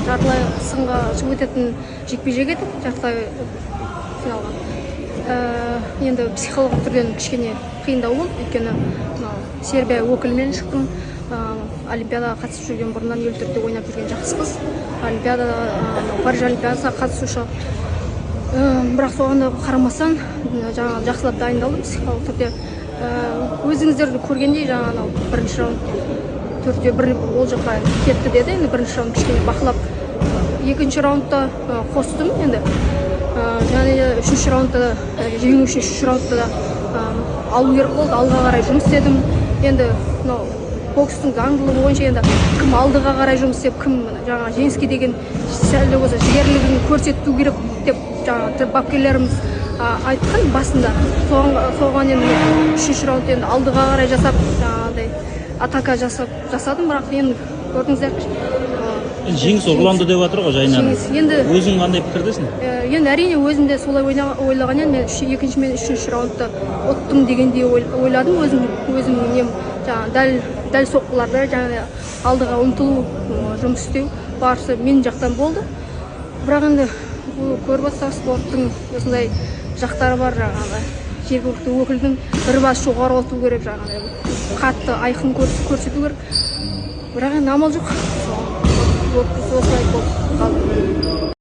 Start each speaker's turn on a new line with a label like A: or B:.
A: жартылай сынға шығып өтетін жекпе-жек еді, жартылай финалға. Енді психологиялық түрден кішкене қиындау болды, өйткені Сербия өкілімен шықтым. Олимпиадаға қатысып жүрген, бұрыннан ел түрде ойнап жүрген жақсы қыз. Париж олимпиадасына қатысушы. Бірақ соған қарамастан жақсылап дайындалдым психологиялық түрде. Өзіңіздер көргендей, бірінші раунд 4-1 ол жаққа кетті деді. Енді бірінші раунд кішкене бақылап, екінші раундта қостым енді. Және үшінші раундта жеңу үшін үшінші раундта алу керек болды. Алдыға қарай жұмыс істедім. Енді бокстың заңдылығы бойынша енді кім алдыға қарай жұмыс істеп, кім жеңіске деген сәл болса жігерлігін көрсету керек деп бапкерлеріміз айтқан басында. Соған енді үшінші раунд енді алдыға қарай жасап, атака жасадым, бірақ енді көрдіңіздер.
B: Жеңіс ұрланды деп жатыр ғой Жайна. Өзің қандай пікірдесің?
A: Енді әрине өзім де солай ойлаған едім. Мен екінші мен үшінші раундты ұттым дегендей ойладым. Өзім нем дәл соққыларда алдыға ұмтылу, жұмыс істеу барысы мен жақтан болды. Бірақ енді көріп отырсақ, спорттың осындай жақтары бар. Жергілікті өкілдің бір бас жоғары оту керек, қатты айқын көрсету керек. Бірақ енді амал жоқ. Осылай болып қалды.